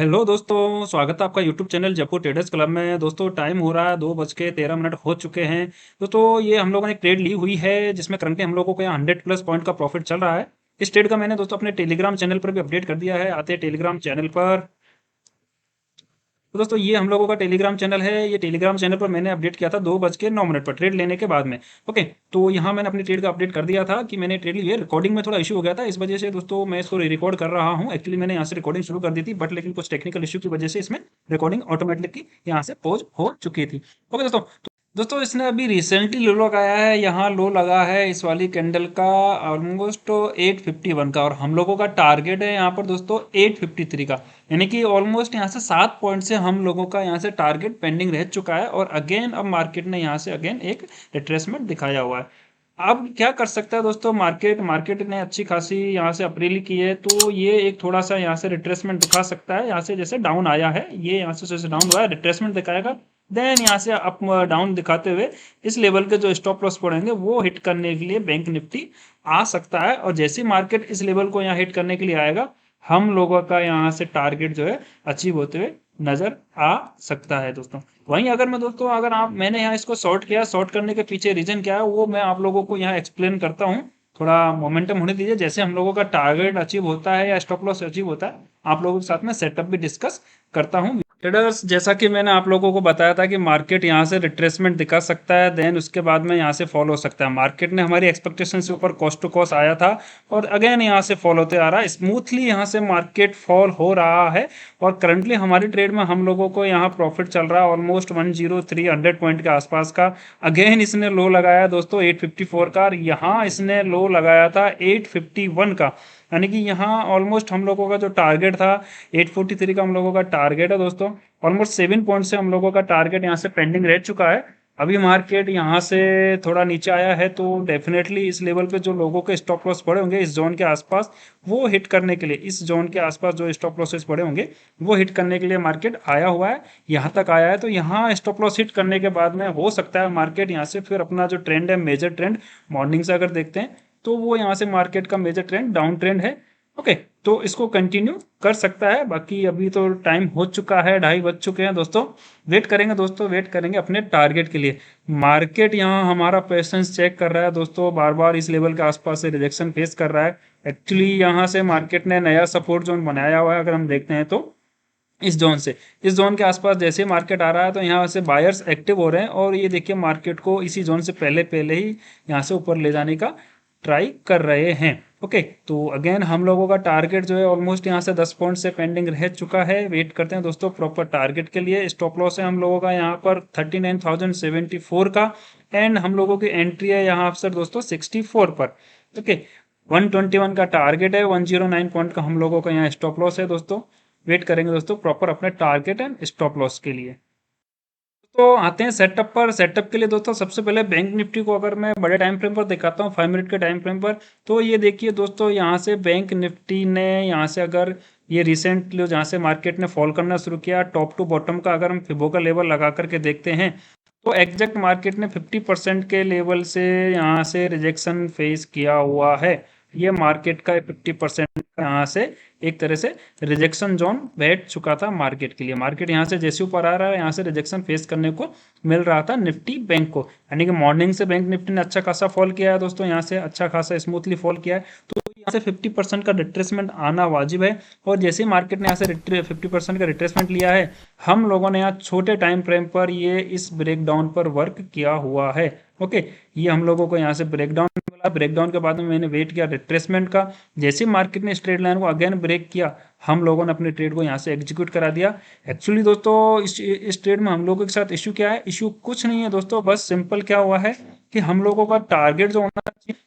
Hello दोस्तों, स्वागत है आपका YouTube channel Jaipur traders club में। दोस्तों टाइम हो रहा है 2:13 हो चुके हैं। दोस्तों ये हम लोगों ने ट्रेड ली हुई है जिसमें करंटली हम लोगों को यहाँ 100+ पॉइंट का प्रॉफिट चल रहा है। इस ट्रेड का मैंने दोस्तों अपने टेलीग्राम चैनल पर भी अपडेट कर दिया है। आते हैं टेलीग्राम चैनल पर। तो दोस्तों ये हम लोगों का टेलीग्राम चैनल है। ये टेलीग्राम चैनल पर मैंने अपडेट किया था 2:09 पर ट्रेड लेने के बाद में। ओके, तो यहाँ मैंने अपनी ट्रेड का अपडेट कर दिया था कि मैंने ट्रेड ली है। रिकॉर्डिंग में थोड़ा इशू हो गया था, इस वजह से दोस्तों मैं इसको रिकॉर्ड कर रहा हूँ। एक्चुअली मैंने यहाँ से रिकॉर्डिंग शुरू कर दी थी, बट लेकिन कुछ टेक्निकल इशू की वजह से इसमें रिकॉर्डिंग ऑटोमेटिकली यहाँ से पॉज हो चुकी थी। ओके दोस्तों इसने अभी रिसेंटली लो लगाया है। यहाँ लो लगा है इस वाली कैंडल का ऑलमोस्ट 851 का, और हम लोगों का टारगेट है यहाँ पर दोस्तों 853 का। यानी कि ऑलमोस्ट यहाँ से 7 पॉइंट से हम लोगों का यहाँ से टारगेट पेंडिंग रह चुका है। और अगेन अब मार्केट ने यहाँ से अगेन एक रिट्रेसमेंट दिखाया हुआ है। अब क्या कर सकता है दोस्तों मार्केट ने अच्छी खासी यहाँ से अप्रैल की है, तो ये एक थोड़ा सा यहाँ से रिट्रेसमेंट दिखा सकता है। यहाँ से जैसे डाउन आया है, ये यहाँ से जैसे डाउन हुआ है रिट्रेसमेंट दिखाएगा, देन यहाँ से अप डाउन दिखाते हुए इस लेवल के जो स्टॉप लॉस पड़ेंगे वो हिट करने के लिए बैंक निफ्टी आ सकता है। और जैसे मार्केट इस लेवल को यहाँ हिट करने के लिए आएगा, हम लोगों का यहाँ से टारगेट जो है अचीव होते हुए नजर आ सकता है दोस्तों। वहीं अगर मैं दोस्तों अगर आप मैंने यहाँ इसको शॉर्ट किया, शॉर्ट करने के पीछे रीजन क्या है वो मैं आप लोगों को यहाँ एक्सप्लेन करता हूँ। थोड़ा मोमेंटम होने दीजिए। जैसे हम लोगों का टारगेट अचीव होता है या स्टॉप लॉस अचीव होता है, आप लोगों के साथ में सेटअप भी डिस्कस करता हूँ। ट्रेडर्स, जैसा कि मैंने आप लोगों को बताया था कि मार्केट यहाँ से रिट्रेसमेंट दिखा सकता है, देन उसके बाद में यहाँ से फॉलो हो सकता है। मार्केट ने हमारी एक्सपेक्टेशन से ऊपर कॉस्ट टू कॉस्ट आया था और अगेन यहाँ से फॉल होते आ रहा है। स्मूथली यहाँ से मार्केट फॉल हो रहा है और करंटली हमारी ट्रेड में हम लोगों को यहाँ प्रॉफिट चल रहा है ऑलमोस्ट 10300 पॉइंट के आसपास का। अगेन इसने लो लगाया दोस्तों 854 का, और यहाँ इसने लो लगाया था 851 का। यानी कि यहाँ ऑलमोस्ट हम लोगों का जो टारगेट था 843 का हम लोगों का टारगेट है दोस्तों। ऑलमोस्ट 7 पॉइंट से हम लोगों का टारगेट यहाँ से पेंडिंग रह चुका है। अभी मार्केट यहाँ से थोड़ा नीचे आया है, तो डेफिनेटली इस लेवल पे जो लोगों के स्टॉप लॉस पड़े होंगे इस जोन के आसपास, वो हिट करने के लिए इस जोन के आसपास जो स्टॉप लॉसेस पड़े होंगे वो हिट करने के लिए मार्केट आया हुआ है, यहाँ तक आया है। तो यहाँ स्टॉप लॉस हिट करने के बाद में हो सकता है मार्केट यहाँ से फिर अपना जो ट्रेंड है, मेजर ट्रेंड मॉर्निंग से अगर देखते हैं तो वो यहाँ से मार्केट का मेजर ट्रेंड डाउन ट्रेंड है। ओके, तो इसको कंटिन्यू कर सकता है। बाकी अभी तो टाइम हो चुका है, 2:30 बज चुके हैं दोस्तों। वेट करेंगे दोस्तों, वेट करेंगे अपने टारगेट के लिए। मार्केट यहाँ हमारा पेशेंस चेक कर रहा है दोस्तों, बार बार इस लेवल के आसपास से रिजेक्शन फेस कर रहा है। एक्चुअली यहाँ से मार्केट ने नया सपोर्ट जोन बनाया हुआ है। अगर हम देखते हैं तो इस जोन के आसपास जैसे मार्केट आ रहा है तो यहाँ से बायर्स एक्टिव हो रहे हैं, और ये देखिए मार्केट को इसी जोन से पहले पहले ही यहाँ से ऊपर ले जाने का ट्राई कर रहे हैं। ओके, तो अगेन हम लोगों का टारगेट जो है ऑलमोस्ट यहाँ से 10 पॉइंट से पेंडिंग रह चुका है। वेट करते हैं दोस्तों प्रॉपर टारगेट के लिए। स्टॉप लॉस है हम लोगों का यहाँ पर 39,074 का, एंड हम लोगों की एंट्री है यहाँ पर दोस्तों 64 पर। ओके, 121 का टारगेट है, 109 पॉइंट का हम लोगों का यहाँ स्टॉप लॉस है दोस्तों। वेट करेंगे दोस्तों प्रॉपर अपने टारगेट एंड स्टॉप लॉस के लिए। तो आते हैं सेटअप पर। सेटअप के लिए दोस्तों सबसे पहले बैंक निफ्टी को अगर मैं बड़े टाइम फ्रेम पर दिखाता हूँ, 5 मिनट के टाइम फ्रेम पर, तो ये देखिए दोस्तों यहाँ से बैंक निफ्टी ने यहाँ से अगर ये रिसेंटली जहाँ से मार्केट ने फॉल करना शुरू किया, टॉप टू बॉटम का अगर हम फिबो का लेवल लगा करके देखते हैं तो एग्जैक्ट मार्केट ने 50% के लेवल से यहाँ से रिजेक्शन फेस किया हुआ है। ये मार्केट का 50% यहाँ से एक तरह से रिजेक्शन जोन बैठ चुका था मार्केट के लिए। मार्केट यहाँ से जैसे ऊपर आ रहा है यहाँ से रिजेक्शन फेस करने को मिल रहा था निफ्टी बैंक को। यानी कि मॉर्निंग से बैंक निफ्टी ने अच्छा खासा फॉल किया है दोस्तों, यहाँ से अच्छा खासा स्मूथली फॉल किया है। तो यहाँ से 50% का रिट्रेसमेंट आना वाजिब है। और जैसे ही मार्केट ने यहाँ से 50% का रिट्रेसमेंट लिया है, हम लोगों ने यहाँ छोटे टाइम फ्रेम पर ये इस ब्रेकडाउन पर वर्क किया हुआ है। ओके, ये हम लोगों को यहाँ से ब्रेकडाउन मिला। ब्रेकडाउन के बाद में मैंने वेट किया रिट्रेसमेंट का। जैसे मार्केट ने स्ट्रेट लाइन को अगेन ब्रेक किया, हम लोगों ने अपने ट्रेड को यहाँ से एग्जीक्यूट करा दिया। एक्चुअली दोस्तों इस ट्रेड में हम लोगों के साथ इशू क्या है? इशू कुछ नहीं है दोस्तों, बस सिंपल क्या हुआ है कि हम लोगों का टारगेट जो होना चाहिए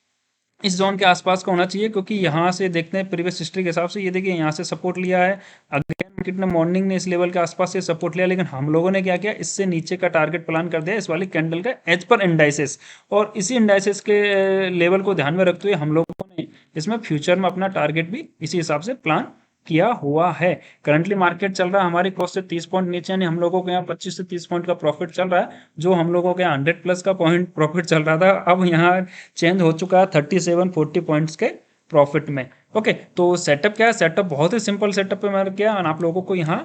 इस जोन के आसपास का होना चाहिए। क्योंकि यहाँ से देखते हैं प्रीवियस हिस्ट्री के हिसाब से, ये देखिए यहाँ से सपोर्ट लिया है, अगेन मार्केट ने मॉर्निंग ने इस लेवल के आसपास से सपोर्ट लिया, लेकिन हम लोगों ने क्या किया, इससे नीचे का टारगेट प्लान कर दिया इस वाली कैंडल का एज पर इंडाइसेस। और इसी इंडाइसेस के लेवल को ध्यान में रखते हुए हम लोगों ने इसमें फ्यूचर में अपना टारगेट भी इसी हिसाब से प्लान किया हुआ है। करंटली मार्केट चल रहा है हमारी क्रॉस से 30 पॉइंट नीचे, यानी हम लोगों को यहाँ 25 से 30 पॉइंट का प्रॉफिट चल रहा है, जो हम लोगों के 100+ का प्रॉफिट चल रहा था, अब यहाँ चेंज हो चुका है 37-40 पॉइंट्स के प्रॉफिट में। ओके, तो सेटअप क्या है? सेटअप बहुत ही सिंपल सेटअप है मैंने किया और आप लोगों को यहाँ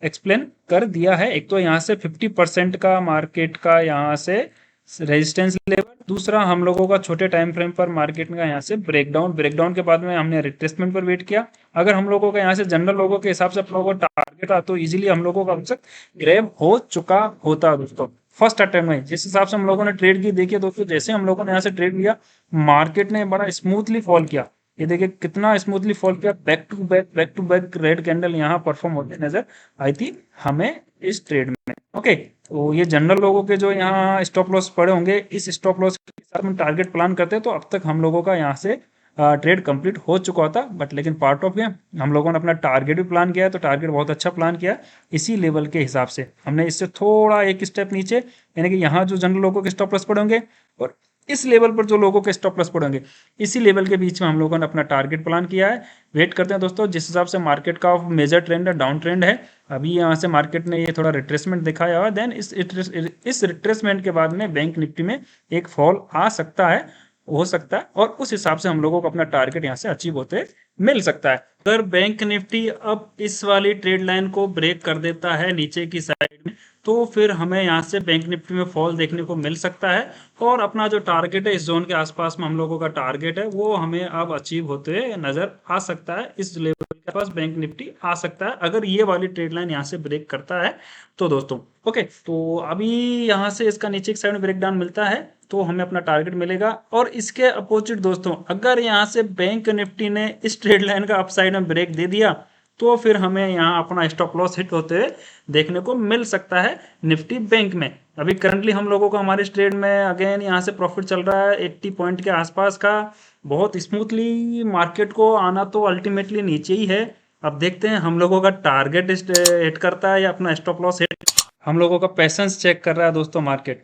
एक्सप्लेन कर दिया है। एक तो यहाँ से 50% का मार्केट का यहाँ से रेजिस्टेंस लेवल, दूसरा हम लोगों का छोटे टाइम फ्रेम पर मार्केट का यहाँ से ब्रेकडाउन, ब्रेकडाउन के बाद में हमने रिट्रेसमेंट पर वेट किया। अगर हम लोगों का यहाँ से जनरल लोगों के हिसाब से आप लोगों का टारगेट था तो इजीली हम लोगों का अब तक ग्रैब हो चुका होता दोस्तों फर्स्ट अटेम्प्ट में। जिस हिसाब से हम लोगों ने ट्रेड की, देखिए दोस्तों जैसे हम लोगों ने यहाँ से ट्रेड लिया, मार्केट ने बड़ा स्मूथली फॉल किया। ये देखिए कितना स्मूथली फॉल किया, back to back red candle यहाँ परफॉर्म होते नजर आई थी हमें इस ट्रेड में। ओके, तो ये जनरल लोगों के जो यहाँ स्टॉप लॉस पड़े होंगे, इस स्टॉप लॉस के साथ में टारगेट प्लान करते हैं तो अब तक हम लोगों का यहाँ से ट्रेड कंप्लीट हो चुका होता। बट लेकिन पार्ट ऑफ गया, हम लोगों ने अपना टारगेट भी प्लान किया है, तो टारगेट बहुत अच्छा प्लान किया इसी लेवल के हिसाब से। हमने इससे थोड़ा एक स्टेप नीचे, यानी कि यहाँ जो जनरल लोगों के स्टॉप लॉस पड़े होंगे और इस लेवल पर जो लोगों के स्टॉप लॉस पड़ेंगे, इसी लेवल के बीच में हम लोगों ने अपना टारगेट प्लान किया है। वेट करते हैं दोस्तों, जिस हिसाब से मार्केट का मेजर ट्रेंड है, डाउन ट्रेंड है। अभी यहाँ से मार्केट ने ये थोड़ा रिट्रेसमेंट दिखाया हुआ, देन इस रिट्रेसमेंट के बाद में बैंक निफ्टी में एक फॉल आ सकता है, हो सकता है, और उस हिसाब से हम लोगों को अपना टारगेट यहाँ से अचीव होते मिल सकता है। अगर बैंक निफ्टी अब इस वाली ट्रेड लाइन को ब्रेक कर देता है नीचे की साइड में, तो फिर हमें यहाँ से बैंक निफ्टी में फॉल देखने को मिल सकता है और अपना जो टारगेट है इस जोन के आसपास में हम लोगों का टारगेट है वो हमें अब अचीव होते नजर आ सकता है। इस लेवल के पास बैंक निफ्टी आ सकता है अगर ये वाली ट्रेड लाइन यहाँ से ब्रेक करता है तो दोस्तों। ओके, तो अभी यहाँ से इसका नीचे की साइड में ब्रेक डाउन मिलता है तो हमें अपना टारगेट मिलेगा। और इसके अपोजिट दोस्तों, अगर यहाँ से बैंक निफ्टी ने इस ट्रेड लाइन का अपसाइड में ब्रेक दे दिया तो फिर हमें यहाँ अपना स्टॉप लॉस हिट होते हुए देखने को मिल सकता है निफ्टी बैंक में। अभी करंटली हम लोगों को हमारे ट्रेड में अगेन यहाँ से प्रॉफिट चल रहा है 80 पॉइंट के आसपास का, बहुत स्मूथली। मार्केट को आना तो अल्टीमेटली नीचे ही है। अब देखते हैं हम लोगों का टारगेट हिट करता है या अपना स्टॉप लॉस हिट। हम लोगों का पैसेंस चेक कर रहा है दोस्तों मार्केट।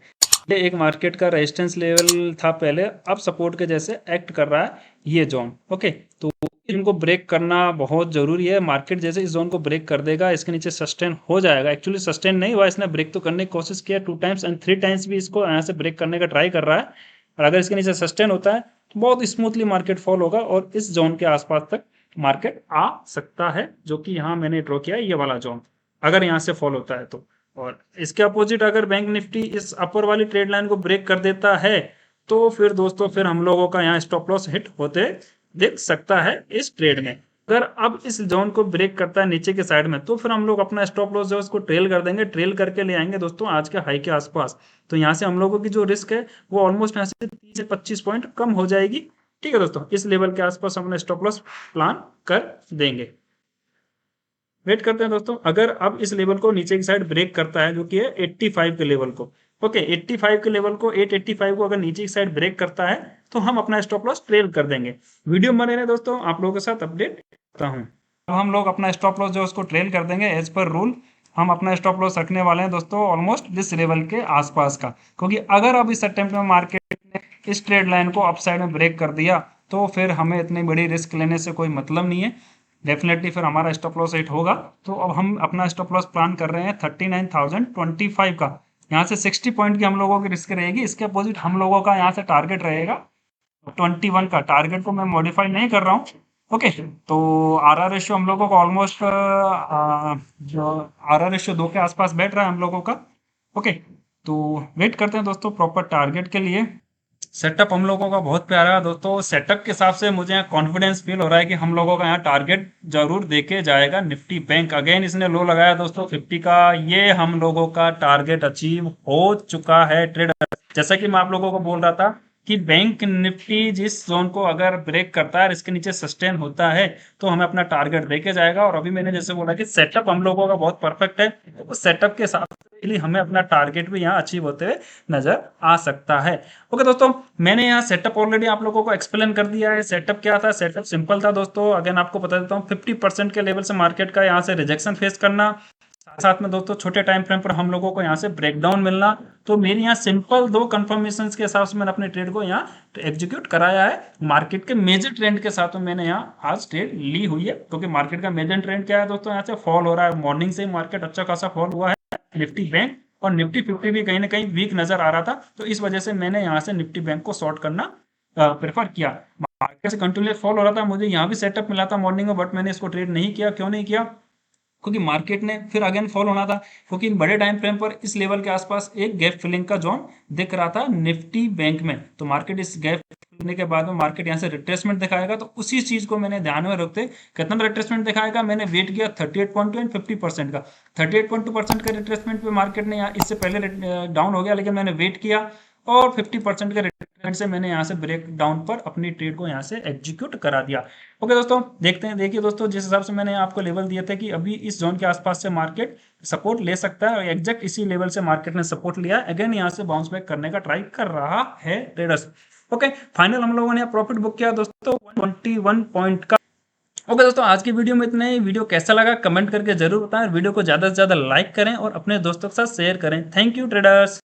ये एक मार्केट का रेजिस्टेंस लेवल था पहले, अब सपोर्ट के जैसे एक्ट कर रहा है ये जोन। ओके, तो इनको ब्रेक करना बहुत जरूरी है। मार्केट जैसे इस जोन को ब्रेक कर देगा, इसके नीचे सस्टेन हो जाएगा। एक्चुअली सस्टेन नहीं हुआ, इसने ब्रेक तो करने की कोशिश किया 2 टाइम्स एंड 3 टाइम्स भी इसको यहाँ से ब्रेक करने का ट्राई कर रहा है। और अगर इसके नीचे सस्टेन होता है तो बहुत स्मूथली मार्केट फॉल होगा और इस जोन के आसपास तक मार्केट आ सकता है, जो कि यहाँ मैंने ड्रॉ किया है ये वाला जोन, अगर यहाँ से फॉल होता है तो। और इसके अपोजिट अगर बैंक निफ्टी इस अपर वाली ट्रेड लाइन को ब्रेक कर देता है तो फिर दोस्तों फिर हम लोगों का यहाँ स्टॉप लॉस हिट होते दिख सकता है इस ट्रेड में। अगर अब इस जोन को ब्रेक करता है नीचे के साइड में तो फिर हम लोग अपना स्टॉप लॉस जो उसको ट्रेल कर देंगे, ट्रेल करके ले आएंगे दोस्तों आज के हाई के आसपास। तो यहाँ से हम लोगों की जो रिस्क है वो ऑलमोस्ट यहाँ से 30 से 25 पॉइंट कम हो जाएगी। ठीक है दोस्तों, इस लेवल के आसपास हम अपना स्टॉप लॉस प्लान कर देंगे। वेट करते हैं दोस्तों, अगर अब इस लेवल को नीचे की साइड ब्रेक करता है जो कि है 85 के लेवल को। ओके, 85 के लेवल को 885 को अगर नीचे की साइड ब्रेक करता है तो हम अपना स्टॉप लॉस ट्रेल कर देंगे। वीडियो बने रहे दोस्तों, आप लोगों के साथ अपडेट करता हूँ। अब हम लोग अपना स्टॉप लॉस जो उसको ट्रेल कर देंगे एज पर रूल। हम अपना स्टॉप लॉस रखने वाले हैं दोस्तों ऑलमोस्ट इस लेवल के आसपास का, क्योंकि अगर अब इस अटेम्प्ट में मार्केट ने इस ट्रेड लाइन को अपसाइड में ब्रेक कर दिया तो फिर हमें इतनी बड़ी रिस्क लेने से कोई मतलब नहीं है। डेफिनेटली फिर हमारा स्टॉप लॉस हिट होगा। तो अब हम अपना स्टॉप लॉस प्लान कर रहे हैं 39,025 का। यहाँ से 60 पॉइंट की हम लोगों की रिस्क रहेगी। इसके अपोजिट हम लोगों का यहाँ से टारगेट रहेगा 21 का। टारगेट को मैं मॉडिफाई नहीं कर रहा हूँ। ओके, तो आर रेशियो हम लोगों को ऑलमोस्ट जो आर रेशियो 2 के आसपास बैठ रहा है हम लोगों का। ओके, तो वेट करते हैं दोस्तों प्रॉपर टारगेट के लिए। सेटअप हम लोगों का बहुत प्यारा है दोस्तों। सेटअप के हिसाब से मुझे यहाँ कॉन्फिडेंस फील हो रहा है कि हम लोगों का यहाँ टारगेट जरूर देके जाएगा निफ्टी बैंक। अगेन इसने लो लगाया दोस्तों 50 का, ये हम लोगों का टारगेट अचीव हो चुका है ट्रेडर। जैसा कि मैं आप लोगों को बोल रहा था कि बैंक निफ्टी जिस जोन को अगर ब्रेक करता है और इसके नीचे सस्टेन होता है तो हमें अपना टारगेट देके जाएगा। और अभी मैंने जैसे बोला कि सेटअप हम लोगों का बहुत परफेक्ट है, तो सेटअप के साथ हमें अपना टारगेट भी यहाँ अचीव होते हुए नजर आ सकता है। ओके दोस्तों, मैंने यहाँ सेटअप ऑलरेडी आप लोगों को एक्सप्लेन कर दिया है। सेटअप क्या था? सेटअप सिंपल था दोस्तों। अगेन आपको बता देता हूँ 50% के लेवल से मार्केट का यहाँ से रिजेक्शन फेस करना, साथ में दोस्तों छोटे टाइम फ्रेम पर हम लोगों को यहाँ से ब्रेकडाउन मिलना। तो मेरी यहाँ सिंपल 2 कंफर्मेशन के हिसाब से मैंने अपने ट्रेड को यहाँ एग्जीक्यूट कराया है। मार्केट के मेजर ट्रेंड के साथ में मैंने यहाँ आज ट्रेड ली हुई है, क्योंकि मार्केट का मेजर ट्रेंड क्या है दोस्तों, यहाँ से फॉल हो रहा है। मॉर्निंग से मार्केट अच्छा खासा फॉल हुआ है निफ्टी बैंक, और निफ्टी 50 भी कहीं ना कहीं वीक नजर आ रहा था। तो इस वजह से मैंने यहाँ से निफ्टी बैंक को शॉर्ट करना प्रेफर किया। मार्केट से कंटिन्यूस फॉल हो रहा था, मुझे यहाँ भी सेटअप मिला था मॉर्निंग में, बट मैंने इसको ट्रेड नहीं किया। क्यों नहीं किया? क्योंकि मार्केट ने फिर अगेन फॉल होना था, क्योंकि इन बड़े टाइम फ्रेम पर इस लेवल के आसपास एक गैप फिलिंग का जोन दिख रहा था निफ्टी बैंक में। तो मार्केट इस गैप फिलने के बाद में मार्केट यहाँ से रिट्रेसमेंट दिखाएगा, तो उसी चीज को मैंने ध्यान में रखते कितना रिट्रेसमेंट दिखाएगा मैंने वेट किया 38.2 एंड 50% का। 38.2% का रिट्रेसमेंट पे मार्केट ने यहाँ इससे पहले डाउन हो गया, लेकिन मैंने वेट किया और 50% के रिटर्न से मैंने यहाँ से ब्रेक डाउन पर अपनी ट्रेड को यहाँ से एग्जीक्यूट करा दिया। ओके दोस्तों, देखते हैं। देखिए दोस्तों, जिस हिसाब से मैंने आपको लेवल दिए थे कि अभी इस जोन के आसपास से मार्केट सपोर्ट ले सकता है, और एग्जैक्ट इसी लेवल से मार्केट ने सपोर्ट लिया, अगेन यहाँ से बाउंस बैक करने का ट्राई कर रहा है ट्रेडर्स। ओके, फाइनल हम लोगों ने प्रॉफिट बुक किया दोस्तों 121 पॉइंट का। ओके दोस्तों, आज की वीडियो में इतना ही। वीडियो कैसा लगा कमेंट करके जरूर बताएं, वीडियो को ज्यादा से ज्यादा लाइक करें और अपने दोस्तों के साथ शेयर करें। Thank you traders.